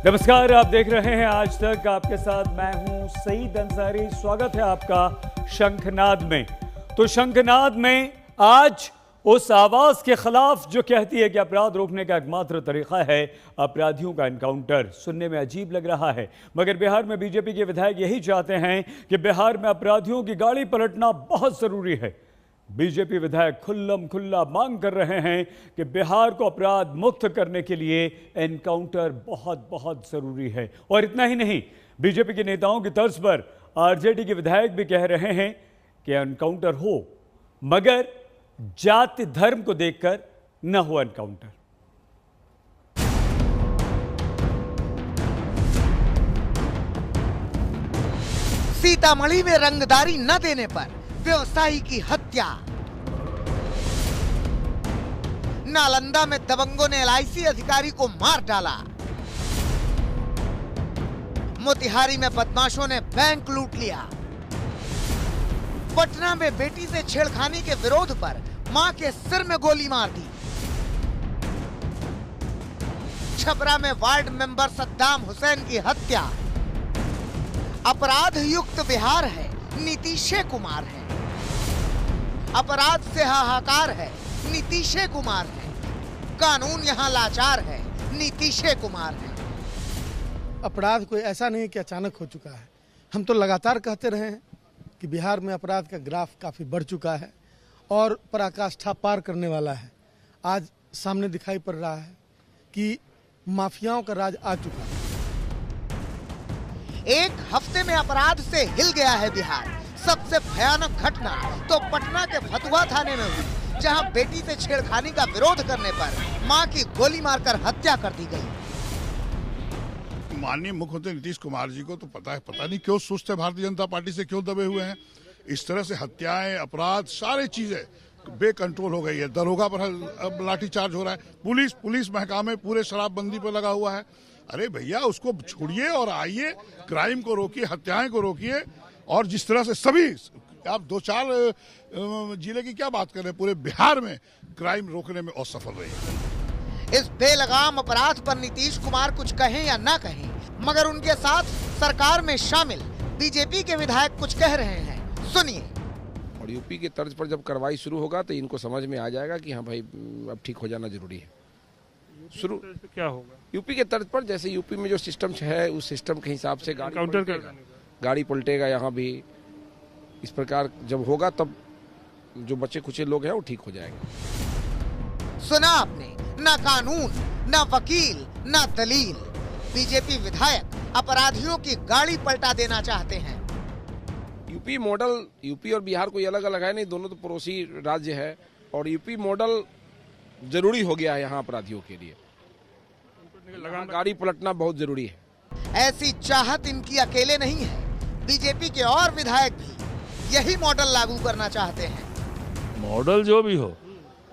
नमस्कार, आप देख रहे हैं आज तक। आपके साथ मैं हूं सईद अंसारी। स्वागत है आपका शंखनाद में। तो शंखनाद में आज उस आवाज के खिलाफ जो कहती है कि अपराध रोकने का एकमात्र तरीका है अपराधियों का एनकाउंटर। सुनने में अजीब लग रहा है, मगर बिहार में बीजेपी के विधायक यही चाहते हैं कि बिहार में अपराधियों की गाड़ी पलटना बहुत जरूरी है। बीजेपी विधायक खुल्लम खुल्ला मांग कर रहे हैं कि बिहार को अपराध मुक्त करने के लिए एनकाउंटर बहुत बहुत जरूरी है। और इतना ही नहीं, बीजेपी के नेताओं की तर्ज पर आरजेडी के विधायक भी कह रहे हैं कि एनकाउंटर हो, मगर जाति धर्म को देखकर न हो एनकाउंटर। सीतामढ़ी में रंगदारी न देने पर व्यवसायी की हत्या। नालंदा में दबंगों ने एलआईसी अधिकारी को मार डाला। मोतिहारी में बदमाशों ने बैंक लूट लिया। पटना में बेटी से छेड़खानी के विरोध पर मां के सिर में गोली मार दी। छपरा में वार्ड मेंबर सद्दाम हुसैन की हत्या। अपराध युक्त बिहार है, नीतीश कुमार है। अपराध से हाहाकार है, नीतीश कुमार है। कानून यहाँ लाचार है, नीतीश कुमार है। अपराध कोई ऐसा नहीं कि अचानक हो चुका है। हम तो लगातार कहते रहे हैं कि बिहार में अपराध का ग्राफ काफी बढ़ चुका है और पराकाष्ठा पार करने वाला है। आज सामने दिखाई पड़ रहा है कि माफियाओं का राज आ चुका है। एक हफ्ते में अपराध से हिल गया है बिहार। सबसे भयानक घटना तो पटना के फतुहा थाने में हुई, जहां बेटी से छेड़खानी का विरोध करने पर मां की गोली मारकर हत्या कर दी गई। माननीय मुख्यमंत्री नीतीश कुमार जी को तो पता नहीं क्यों सुस्त है, भारतीय जनता पार्टी से क्यों दबे हुए हैं। इस तरह से हत्याएं, अपराध, सारी चीजें बेकंट्रोल हो गई है। दरोगा पर अब लाठीचार्ज हो रहा है। पुलिस महकमे पूरे शराबबंदी पर लगा हुआ है। अरे भैया, उसको छोड़िए और आइए, क्राइम को रोकिए, हत्याएं को रोकिए। और जिस तरह से सभी आप 2-4 जिले की क्या बात कर रहे हैं, पूरे बिहार में क्राइम रोकने में असफल रही है। इस बेलगाम अपराध पर नीतीश कुमार कुछ कहें या ना कहें, मगर उनके साथ सरकार में शामिल बीजेपी के विधायक कुछ कह रहे हैं। सुनिए। और यूपी के तर्ज पर जब कार्रवाई शुरू होगा तो इनको समझ में आ जाएगा कि हाँ भाई, अब ठीक हो जाना जरूरी है। शुरू क्या होगा यूपी के तर्ज पर? जैसे यूपी में जो सिस्टम है उस सिस्टम के हिसाब से गाड़ी पलटेगा यहाँ भी। इस प्रकार जब होगा तब जो बचे खुचे लोग हैं वो ठीक हो जाएंगे। सुना आपने, ना कानून, ना वकील, ना दलील। बीजेपी विधायक अपराधियों की गाड़ी पलटा देना चाहते हैं। यूपी मॉडल, यूपी और बिहार कोई अलग अलग है नहीं, दोनों तो पड़ोसी राज्य है। और यूपी मॉडल जरूरी हो गया है यहाँ अपराधियों के लिए। गाड़ी पलटना बहुत जरूरी है। ऐसी चाहत इनकी अकेले नहीं है। बीजेपी के और विधायक भी यही मॉडल लागू करना चाहते हैं। मॉडल जो भी हो,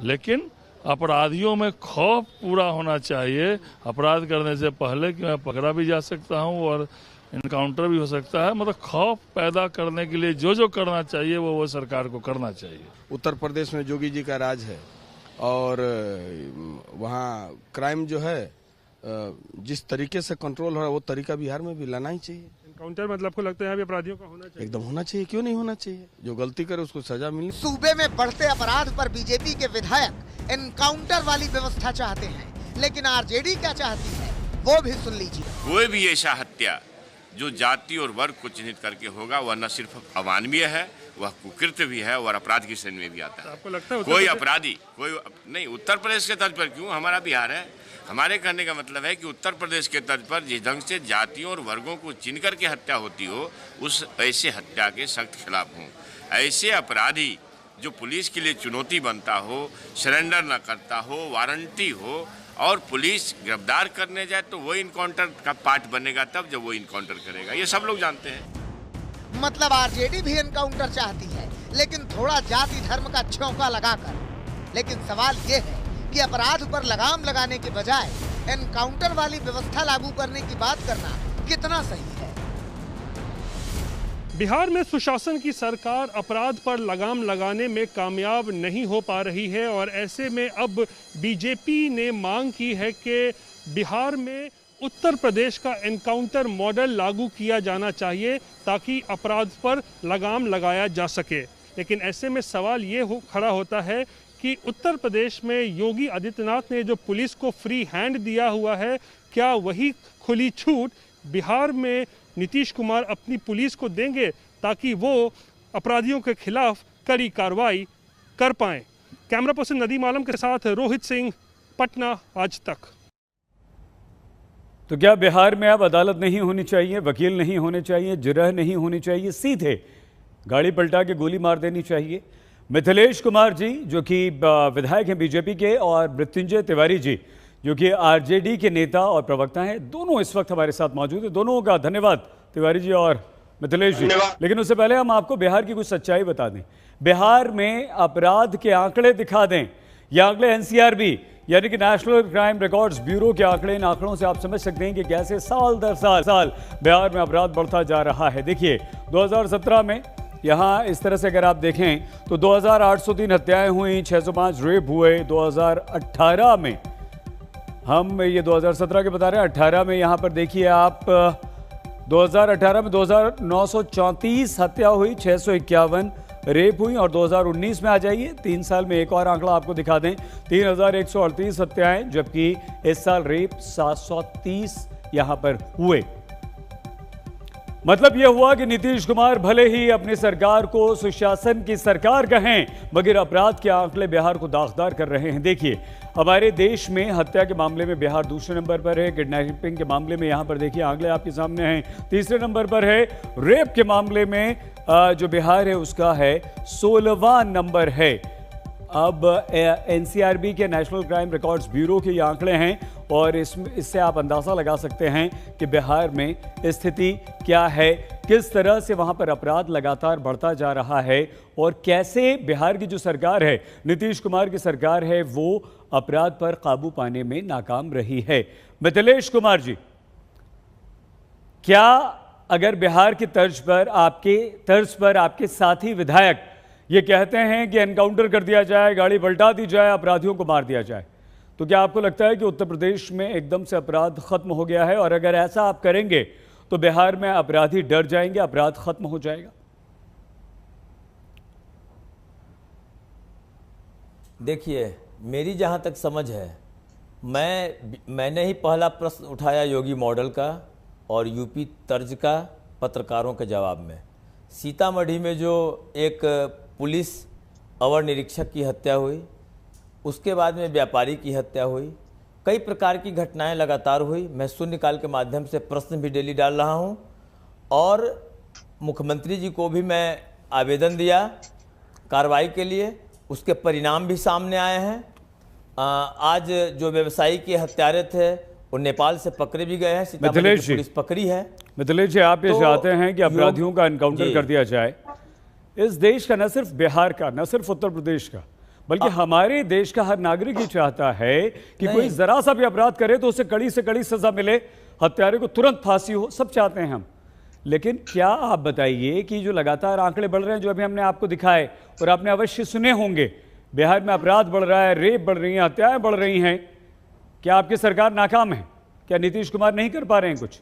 लेकिन अपराधियों में खौफ पूरा होना चाहिए। अपराध करने से पहले कि मैं पकड़ा भी जा सकता हूं और इनकाउंटर भी हो सकता है। मतलब खौफ पैदा करने के लिए जो करना चाहिए वो सरकार को करना चाहिए। उत्तर प्रदेश में योगी जी का राज है और वहाँ क्राइम जो है जिस तरीके से कंट्रोल हो रहा है वो तरीका बिहार में भी लाना ही चाहिए। एनकाउंटर मतलब आपको लगता है अपराधियों का होना चाहिए? एकदम होना चाहिए, क्यों नहीं होना चाहिए। जो गलती करे उसको सजा मिलनी। सूबे में बढ़ते अपराध पर बीजेपी के विधायक एनकाउंटर वाली व्यवस्था चाहते हैं, लेकिन आरजेडी क्या चाहती है वो भी सुन लीजिए। कोई भी ऐसा हत्या जो जाति और वर्ग को चिन्हित करके होगा वह न सिर्फ अमानवीय है, वह कुकृत्य भी है और अपराध की श्रेणी में भी आता है। आपको लगता है कोई अपराधी कोई नहीं, उत्तर प्रदेश के तर्ज पर क्यों, हमारा बिहार है। हमारे कहने का मतलब है कि उत्तर प्रदेश के तर्ज पर जिस ढंग से जातियों और वर्गों को चिन्ह करके हत्या होती हो, उस ऐसे हत्या के सख्त खिलाफ हूँ। ऐसे अपराधी जो पुलिस के लिए चुनौती बनता हो, सरेंडर न करता हो, वारंटी हो और पुलिस गिरफ्तार करने जाए तो वो इनकाउंटर का पार्ट बनेगा तब जब वो इनकाउंटर करेगा। ये सब लोग जानते हैं। मतलब आरजेडी भी एनकाउंटर चाहती है, लेकिन थोड़ा जाति धर्म का छौंका लगाकर। लेकिन सवाल ये है कि अपराध पर लगाम लगाने के बजाय एनकाउंटर वाली व्यवस्था लागू करने की बात करना कितना सही है। बिहार में सुशासन की सरकार अपराध पर लगाम लगाने में कामयाब नहीं हो पा रही है और ऐसे में अब बीजेपी ने मांग की है कि बिहार में उत्तर प्रदेश का एनकाउंटर मॉडल लागू किया जाना चाहिए ताकि अपराध पर लगाम लगाया जा सके। लेकिन ऐसे में सवाल ये खड़ा होता है कि उत्तर प्रदेश में योगी आदित्यनाथ ने जो पुलिस को फ्री हैंड दिया हुआ है, क्या वही खुली छूट बिहार में नीतीश कुमार अपनी पुलिस को देंगे ताकि वो अपराधियों के खिलाफ कड़ी कार्रवाई कर पाएं। कैमरा पर्सन नदीम आलम के साथ रोहित सिंह, पटना, आज तक। तो क्या बिहार में अब अदालत नहीं होनी चाहिए, वकील नहीं होने चाहिए, जिरह नहीं होनी चाहिए, सीधे गाड़ी पलटा के गोली मार देनी चाहिए? मिथिलेश कुमार जी जो कि विधायक हैं बीजेपी के, और मृत्युंजय तिवारी जी जो कि आरजेडी के नेता और प्रवक्ता हैं, दोनों इस वक्त हमारे साथ मौजूद हैं। दोनों का धन्यवाद, तिवारी जी और मिथिलेश जी। लेकिन उससे पहले हम आपको बिहार की कुछ सच्चाई बता दें। बिहार में अपराध के आंकड़े दिखा दें। ये आंकड़े एनसीआरबी यानी कि नेशनल क्राइम रिकॉर्ड्स ब्यूरो के आंकड़े, इन आंकड़ों से आप समझ सकते हैं कि कैसे साल दर साल बिहार में अपराध बढ़ता जा रहा है। देखिए 2017 में यहाँ इस तरह से अगर आप देखें तो 2803 हत्याएं हुई, 605 रेप हुए। 2018 में, हम ये 2017 के बता रहे हैं, 18 में यहाँ पर देखिए आप 2018 में 2934 हत्या हुई, 651 रेप हुई। और 2019 में आ जाइए, 3 साल में एक और आंकड़ा आपको दिखा दें, 3138 हत्याएं, जबकि इस साल रेप 730 यहां पर हुए। मतलब यह हुआ कि नीतीश कुमार भले ही अपनी सरकार को सुशासन की सरकार कहें, मगर अपराध के आंकड़े बिहार को दागदार कर रहे हैं। देखिए हमारे देश में हत्या के मामले में बिहार दूसरे नंबर पर है, किडनैपिंग के मामले में यहां पर देखिए आंकड़े आपके सामने हैं, तीसरे नंबर पर है। रेप के मामले में जो बिहार है उसका है 16वां नंबर है। अब एनसीआरबी के नेशनल क्राइम रिकॉर्ड्स ब्यूरो के ये आंकड़े हैं, और इससे आप अंदाज़ा लगा सकते हैं कि बिहार में स्थिति क्या है, किस तरह से वहाँ पर अपराध लगातार बढ़ता जा रहा है, और कैसे बिहार की जो सरकार है, नीतीश कुमार की सरकार है, वो अपराध पर काबू पाने में नाकाम रही है। मिथिलेश कुमार जी, क्या अगर बिहार की तर्ज पर आपके साथी विधायक ये कहते हैं कि एनकाउंटर कर दिया जाए, गाड़ी पलटा दी जाए, अपराधियों को मार दिया जाए, तो क्या आपको लगता है कि उत्तर प्रदेश में एकदम से अपराध खत्म हो गया है? और अगर ऐसा आप करेंगे तो बिहार में अपराधी डर जाएंगे, अपराध खत्म हो जाएगा? देखिए, मेरी जहां तक समझ है, मैंने ही पहला प्रश्न उठाया योगी मॉडल का और यूपी तर्ज का पत्रकारों के जवाब में। सीतामढ़ी में जो एक पुलिस अवर निरीक्षक की हत्या हुई, उसके बाद में व्यापारी की हत्या हुई, कई प्रकार की घटनाएं लगातार हुई। मैं शून्यकाल के माध्यम से प्रश्न भी डेली डाल रहा हूं, और मुख्यमंत्री जी को भी मैं आवेदन दिया कार्रवाई के लिए, उसके परिणाम भी सामने आए हैं। आज जो व्यवसायी के हत्यारे थे वो नेपाल से पकड़े भी गए हैं, सीतामढ़ी की पुलिस पकड़ी है। मिथिलेश जी, आप ये चाहते हैं कि अपराधियों का एनकाउंटर कर दिया जाए। इस देश का, न सिर्फ बिहार का, न सिर्फ उत्तर प्रदेश का, बल्कि हमारे देश का हर नागरिक ही चाहता है कि कोई जरा सा भी अपराध करे तो उसे कड़ी से कड़ी सजा मिले, हत्यारे को तुरंत फांसी हो, सब चाहते हैं हम। लेकिन क्या आप बताइए कि जो लगातार आंकड़े बढ़ रहे हैं, जो अभी हमने आपको दिखाए और आपने अवश्य सुने होंगे, बिहार में अपराध बढ़ रहा है, रेप बढ़ रही हैं, हत्याएं बढ़ रही हैं, क्या आपकी सरकार नाकाम है? क्या नीतीश कुमार नहीं कर पा रहे हैं कुछ?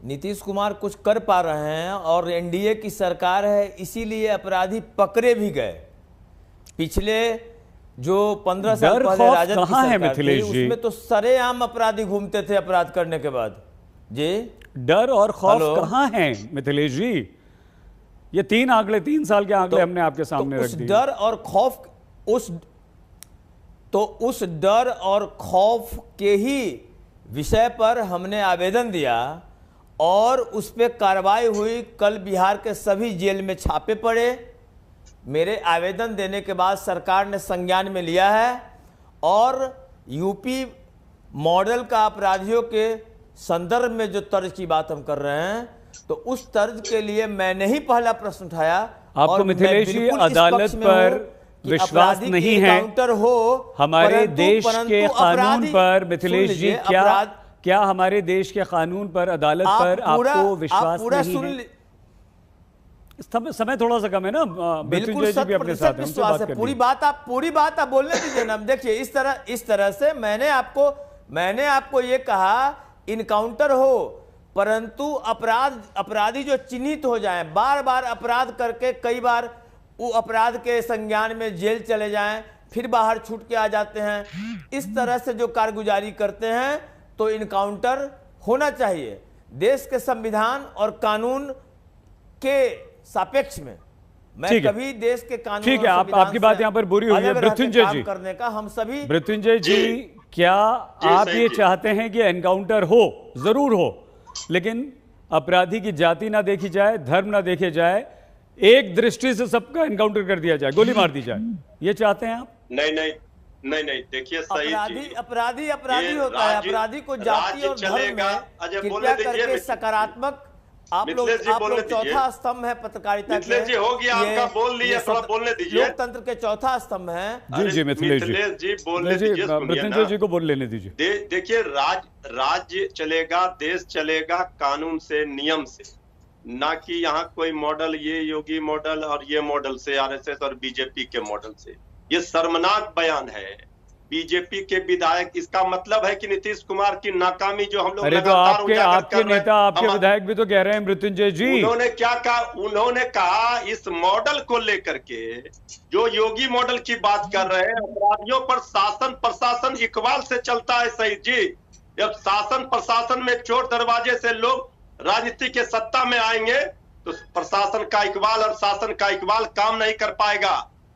नीतीश कुमार कुछ कर पा रहे हैं, और एनडीए की सरकार है, इसीलिए अपराधी पकड़े भी गए। पिछले जो 15 साल पहले राजद की सरकार थी, उसमें तो सरेआम अपराधी घूमते थे अपराध करने के बाद। जी, डर और खौफ कहाँ है मिथिलेश जी? ये 3 साल के आंकड़े हमने आपके सामने रख दिए। डर और खौफ, उस डर और खौफ के ही विषय पर हमने आवेदन दिया और उस पर कार्रवाई हुई। कल बिहार के सभी जेल में छापे पड़े। मेरे आवेदन देने के बाद सरकार ने संज्ञान में लिया है, और यूपी मॉडल का अपराधियों के संदर्भ में जो तर्ज की बात हम कर रहे हैं, तो उस तर्ज के लिए मैंने ही पहला प्रश्न उठाया। आपको मिथिलेश जी अदालत पर विश्वास नहीं है? हो हमारे देश के कानून पर मिथिलेश जी, क्या हमारे देश के कानून पर, अदालत पर आपको विश्वास नहीं है? समय थोड़ा सा कम है ना, बिल्कुल 100% विश्वास है। पूरी बात आप बोलने दीजिए ना। देखिए इस तरह से मैंने आपको ये कहा इनकाउंटर हो, परंतु अपराधी जो चिन्हित हो जाएं, बार बार अपराध करके कई बार वो अपराध के संज्ञान में जेल चले जाएं, फिर बाहर छूट के आ जाते हैं, इस तरह से जो कारगुजारी करते हैं तो इनकाउंटर होना चाहिए। देश के संविधान और कानून के सापेक्ष में मैं कभी देश के कानून, ठीक है, आपकी बात यहाँ पर बुरी हुई है मृत्युंजय जी करने का हम सभी। मृत्युंजय जी, क्या आप ये चाहते हैं कि एनकाउंटर हो? जरूर हो, लेकिन अपराधी की जाति ना देखी जाए, धर्म ना देखे जाए, एक दृष्टि से सबका एनकाउंटर कर दिया जाए, गोली मार दी जाए, ये चाहते हैं आप? नहीं, देखिए सही अपराधी होता है। अपराधी को जाति और धर्म में कृपया करके सकारात्मक, आप लोग चौथा स्तंभ है पत्रकारिता के, जी हो गया आपका, बोल लिया, थोड़ा बोलने दीजिए। लोकतंत्र के चौथा स्तंभ है। जी मिथिलेश जी बोलने दीजिए, मृत्युंजय जी को बोल लेने दीजिए। देखिए राज्य चलेगा, देश चलेगा कानून से, नियम से, ना कि यहाँ कोई मॉडल, ये योगी मॉडल और ये मॉडल से, आरएसएस और बीजेपी के मॉडल से। ये शर्मनाक बयान है बीजेपी के विधायक। इसका मतलब है कि नीतीश कुमार की नाकामी जो हम लोग, अरे तो आपके नेता, आपके विधायक भी तो कह रहे हैं मृत्युंजय जी। उन्होंने क्या कहा? उन्होंने कहा इस मॉडल को लेकर के, जो योगी मॉडल की बात कर रहे हैं, अपराधियों पर शासन प्रशासन इकबाल से चलता है। सही जी, जब शासन प्रशासन में चोर दरवाजे से लोग राजनीति के सत्ता में आएंगे तो प्रशासन का इकबाल और शासन का इकबाल काम नहीं कर पाएगा,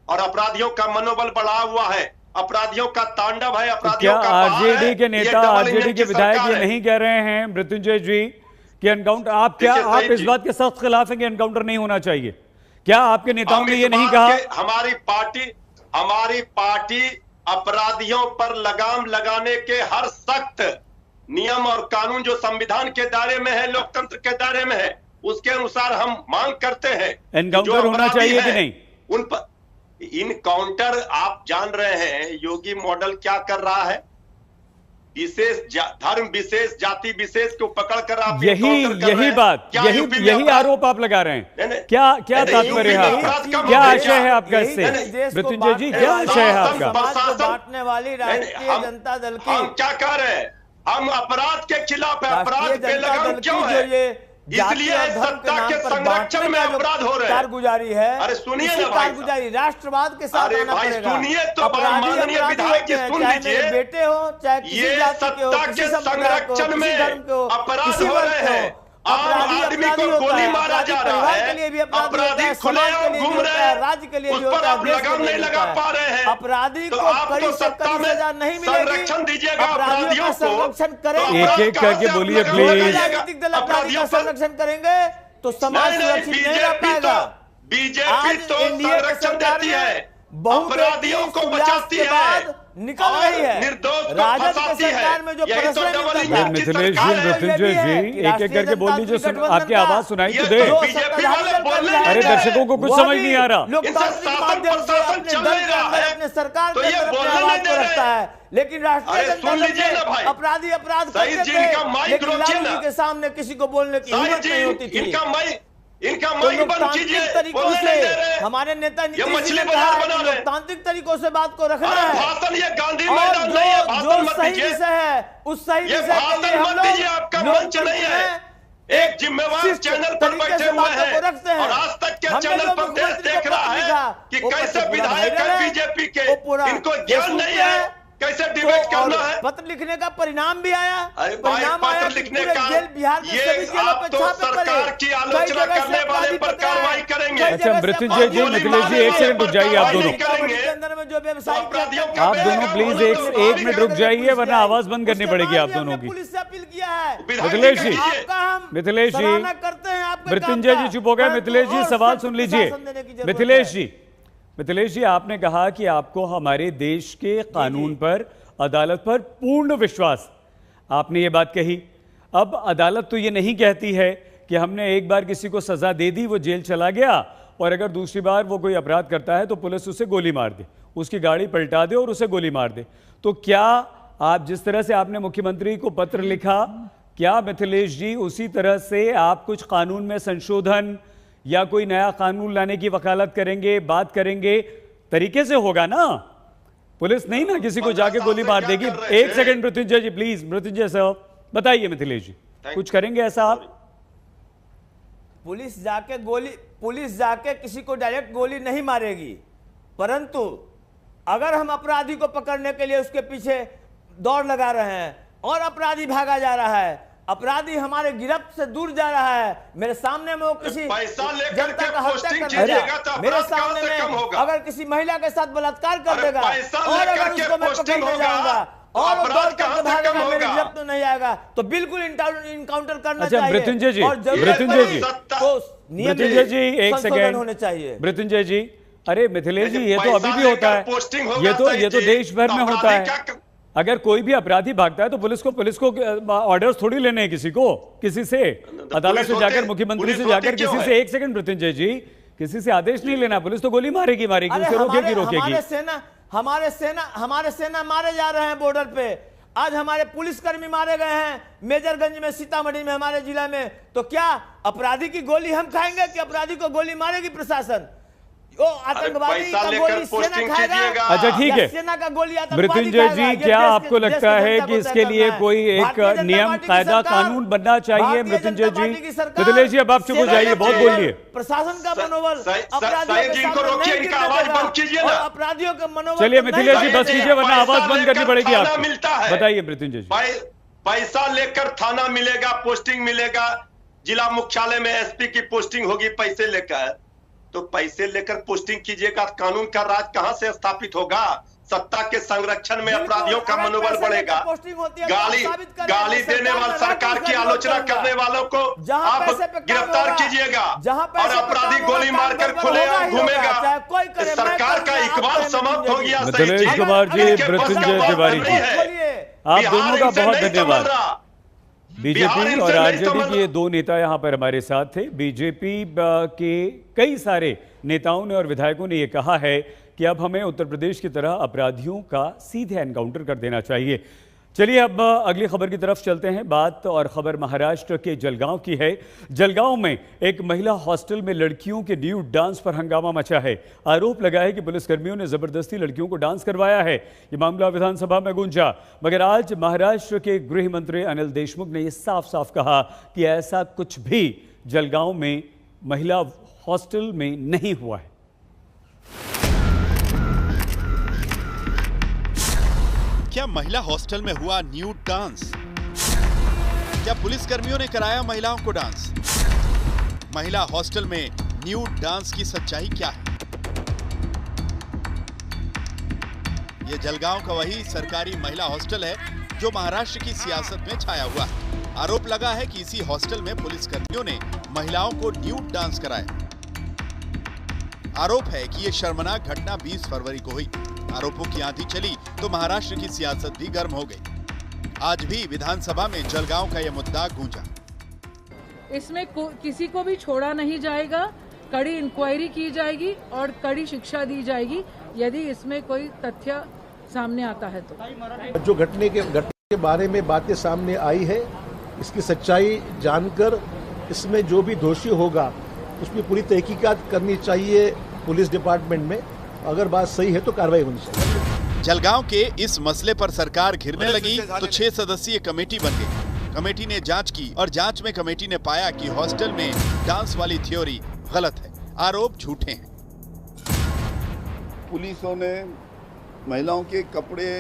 और अपराधियों का मनोबल बढ़ा हुआ है, अपराधियों का तांडव है, अपराधियों का आरजेडी के नेता, आरजेडी के विधायक ये नहीं कह रहे हैं मृत्युंजय जी कि एनकाउंटर, आप इस बात के सख्त खिलाफ हैं कि एनकाउंटर नहीं होना चाहिए? क्या आपके नेताओं ने ये नहीं कहा? हमारी पार्टी अपराधियों पर लगाम लगाने के हर सख्त नियम और कानून जो संविधान के दायरे में है, लोकतंत्र के दायरे में है, उसके अनुसार हम मांग करते हैं। एनकाउंटर होना चाहिए कि नहीं? उन पर इनकाउंटर, आप जान रहे हैं योगी मॉडल क्या कर रहा है? विशेष धर्म विशेष, जाति विशेष को पकड़कर आप यही बात, यही आरोप आप लगा रहे हैं। क्या तात्पर्य है आपका? क्या आशय है आपका इससे मृत्युंजय जी? क्या आशय है आपका? बांटने वाली राष्ट्रीय जनता दल की, हम क्या कह रहे हैं? हम अपराध के खिलाफ है। अपराध बेलगाम क्यों है? इसलिए सत्ता के संरक्षण में अपराध हो रहे हैं, कारगुजारी है। अरे सुनिए ना भाई, कारगुजारी राष्ट्रवाद के साथ आना पड़ेगा। सुनिए तो माननीय विधायक जी, सुन लीजिए, बेटे हो चाहे किसी जाति के हो, किसी समुदाय को, किसी धर्म के हो, अपराध हो रहे हैं। आम आदमी को गोली मारा जा रहा है, अपराधी खुलेआम घूम रहे हैं, राज्य के लिए उस पर आप लगाम नहीं लगा पा रहे हैं। अपराधी तो को आप कड़ी तो से सत्ता कड़ी में सजा नहीं मिलेगी। संरक्षण दीजिएगा अपराधियों को, संरक्षण करेंगे, एक-एक करके बोलिए प्लीज। राजनीतिक दल अपराधी का संरक्षण करेंगे तो समाज सुरक्षित नहीं रह पाएगा। बीजेपी तो संरक्षण देती है, अपराधियों को बचाती है, निकल रही है, निर्दोष राजद की सरकार में जो मिथिलेश जी, मृत्युंजय जी, एक-एक करके बोल लीजिए, आपकी आवाज सुनाई तो दे। अरे दर्शकों को कुछ समझ नहीं आ रहा। लोकतांत्रिक माध्यम से अपने दल के अंदर, अपने सरकार के अंदर अपनी आवाज को रखता है, लेकिन राष्ट्रीय जनता दल के अपराधी अपराध करते थे, लेकिन लालू जी के सामने किसी को बोलने की हिम्मत नहीं होती थी। इनका लोकतांत्रिक तरीकों से हमारे नेता नीतीश जी ने कहा लोकतांत्रिक तरीकों से बात को रखना है, और जो सही विषय है उस सही विषय के लिए हम लोग लोकतंत्र में एक जिम्मेवार चैनल पर बैठे हुए हैं, और आज तक के चैनल पर देश देख रहा है कि कैसे विधायक है बीजेपी के, इनको ज्ञान नहीं है कैसे डिबेट करना है। पत्र लिखने का परिणाम भी आया, परिणाम आया लिखने का, बिहार में सभी जेलों पे तो सरकार की आलोचना करने वाले पर कार्रवाई करेंगे। अच्छा मृत्युंजय जी, मिथिलेश जी, एक सेकंड रुक जाइए आप दोनों, आप दोनों प्लीज एक मिनट रुक जाइए, वरना आवाज बंद करनी पड़ेगी आप दोनों की। पुलिस से अपील किया है मिथिलेश जी, मिथिलेश जी, मृत्युंजय जी चुप हो गए। मिथिलेश जी सवाल सुन लीजिए। मिथिलेश जी, आपने कहा कि आपको हमारे देश के कानून पर, अदालत पर पूर्ण विश्वास, आपने ये बात कही। अब अदालत तो ये नहीं कहती है कि हमने एक बार किसी को सजा दे दी, वो जेल चला गया, और अगर दूसरी बार वो कोई अपराध करता है तो पुलिस उसे गोली मार दे, उसकी गाड़ी पलटा दे और उसे गोली मार दे। तो क्या आप जिस तरह से आपने मुख्यमंत्री को पत्र लिखा, क्या मिथिलेश जी उसी तरह से आप कुछ कानून में संशोधन या कोई नया कानून लाने की वकालत करेंगे, बात करेंगे, तरीके से होगा ना। पुलिस नहीं ना किसी को जाके गोली मार देगी। एक second Mrityunjay ji please, Mrityunjay sir बताइए, मिथिलेश जी कुछ करेंगे ऐसा आप? पुलिस जाके किसी को डायरेक्ट गोली नहीं मारेगी, परंतु अगर हम अपराधी को पकड़ने के लिए उसके पीछे दौड़ लगा रहे हैं और अपराधी भागा जा रहा है, अपराधी हमारे गिरफ्त से दूर जा रहा है, मेरे सामने में वो किसी जनता का हत्या कर देगा, मेरे सामने में अगर किसी महिला के साथ बलात्कार कर देगा और अगर उसको मैं पकड़ने जाऊंगा और वो दौड़ करके भागेगा, मेरे गिरफ्त में नहीं आएगा, तो बिल्कुल इनकाउंटर करना चाहिए। मृत्युंजय जी, मृत्युंजय जी एक सेकंड होने चाहिए। मृत्युंजय जी, अरे मिथिलेश जी ये तो अभी भी होता है, ये तो देश भर में होता है। अगर कोई भी अपराधी भागता है तो पुलिस को ऑर्डर्स थोड़ी लेने हैं किसी से अदालत से जाकर, मुख्यमंत्री से जाकर, किसी से। एक सेकंड मृत्युंजय जी, किसी से आदेश नहीं लेना, पुलिस तो गोली मारेगी, उसे रोकेगी। हमारे सेना मारे जा रहे हैं बॉर्डर पे, आज हमारे पुलिसकर्मी मारे गए हैं मेजरगंज में, सीतामढ़ी में, हमारे जिला में, तो क्या अपराधी की गोली हम खाएंगे कि अपराधी को गोली मारेगी प्रशासन? वो आतंकवादी का गोली सेना खाएगा। अच्छा ठीक है, सेना का गोली मृत्युंजय जी क्या आपको लगता है कि इसके लिए कोई एक नियम, कायदा, कानून बनना चाहिए? मृत्युंजय जी, मिथिलेश जी अब आप चुप हो जाइए, बहुत बोल लिए। प्रशासन का मनोबल अपराधियों का मनोबल। चलिए मिथिलेश जी बस कीजिए वरना आवाज बंद करनी पड़ेगी आपको। बताइए मृत्युंजय जी। पैसा लेकर थाना मिलेगा, पोस्टिंग मिलेगा, जिला मुख्यालय में एसपी की पोस्टिंग होगी पैसे लेकर, तो पैसे लेकर पोस्टिंग कीजिएगा, कानून का राज कहां से स्थापित होगा? सत्ता के संरक्षण में अपराधियों का मनोबल बढ़ेगा। गाली देने वाले, सरकार की आलोचना करने वालों को आप गिरफ्तार कीजिएगा और अपराधी गोली मारकर खुलेगा घूमेगा। सरकार का इकबाल समाप्त हो गया। मिथिलेश कुमार जी, मृत्युंजय तिवारी जी, आप दोनों का बहुत धन्यवाद। बीजेपी और आरजेडी के ये दो नेता यहां पर हमारे साथ थे। बीजेपी के कई सारे नेताओं ने और विधायकों ने ये कहा है कि अब हमें उत्तर प्रदेश की तरह अपराधियों का सीधे एनकाउंटर कर देना चाहिए। चलिए अब अगली खबर की तरफ चलते हैं। बात और खबर महाराष्ट्र के जलगांव की है। जलगांव में एक महिला हॉस्टल में लड़कियों के न्यूड डांस पर हंगामा मचा है। आरोप लगा है कि पुलिसकर्मियों ने जबरदस्ती लड़कियों को डांस करवाया है। ये मामला विधानसभा में गूंजा, मगर आज महाराष्ट्र के गृह मंत्री अनिल देशमुख ने यह साफ साफ कहा कि ऐसा कुछ भी जलगांव में महिला हॉस्टल में नहीं हुआ है। क्या महिला हॉस्टल में हुआ न्यूड डांस? क्या पुलिसकर्मियों ने कराया महिलाओं को डांस? महिला हॉस्टल में न्यूड डांस की सच्चाई क्या है? ये जलगांव का वही सरकारी महिला हॉस्टल है जो महाराष्ट्र की सियासत में छाया हुआ है। आरोप लगा है कि इसी हॉस्टल में पुलिसकर्मियों ने महिलाओं को न्यूड डांस कराया। आरोप है कि ये शर्मनाक घटना 20 फरवरी को हुई। आरोपों की आंधी चली तो महाराष्ट्र की सियासत भी गर्म हो गई। आज भी विधानसभा में जलगांव का यह मुद्दा गूंजा। इसमें किसी को भी छोड़ा नहीं जाएगा, कड़ी इंक्वायरी की जाएगी और कड़ी शिक्षा दी जाएगी यदि इसमें कोई तथ्य सामने आता है तो। जो घटने के बारे में बातें सामने आई है, इसकी सच्चाई जानकर इसमें जो भी दोषी होगा उसमें पूरी तहकीकात करनी चाहिए पुलिस डिपार्टमेंट में। अगर बात सही है तो कार्रवाई होनी चाहिए। जलगांव के इस मसले पर सरकार घिरने लगी तो 6 सदस्यीय कमेटी बन गई। कमेटी ने जांच की और जांच में कमेटी ने पाया कि हॉस्टल में डांस वाली थ्योरी गलत है, आरोप झूठे हैं। पुलिसों ने महिलाओं के कपड़े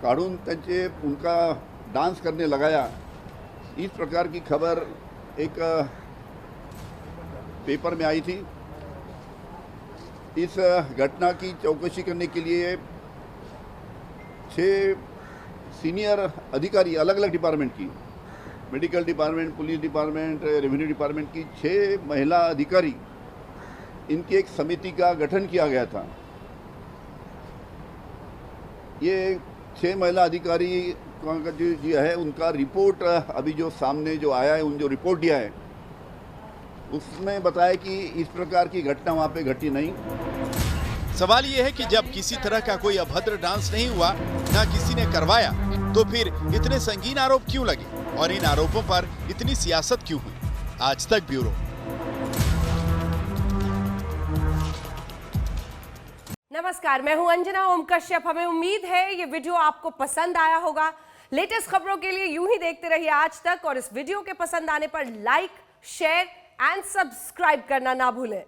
काढून त्यांचे उनका डांस करने लगाया, इस प्रकार की खबर एक पेपर में आई थी। इस घटना की चौकसी करने के लिए 6 सीनियर अधिकारी अलग अलग डिपार्टमेंट की, medical department, police department, revenue department की 6 महिला अधिकारी, इनकी एक समिति का गठन किया गया था। ये 6 महिला अधिकारी का जो है उनका रिपोर्ट अभी जो सामने जो आया है, उन जो रिपोर्ट दिया है उसमें बताया कि इस प्रकार की घटना वहां पे घटी नहीं। सवाल यह है कि जब किसी तरह का कोई अभद्र डांस नहीं हुआ, ना किसी ने करवाया, तो फिर इतने संगीन आरोप क्यों लगे और इन आरोपों पर इतनी सियासत क्यों हुई? आज तक ब्यूरो। नमस्कार, मैं हूं अंजना ओम कश्यप। हमें उम्मीद है ये वीडियो आपको पसंद आया होगा। लेटेस्ट खबरों के लिए यूं ही देखते रहिए आज तक, और इस वीडियो के पसंद आने पर लाइक, शेयर एंड सब्सक्राइब करना ना भूलें।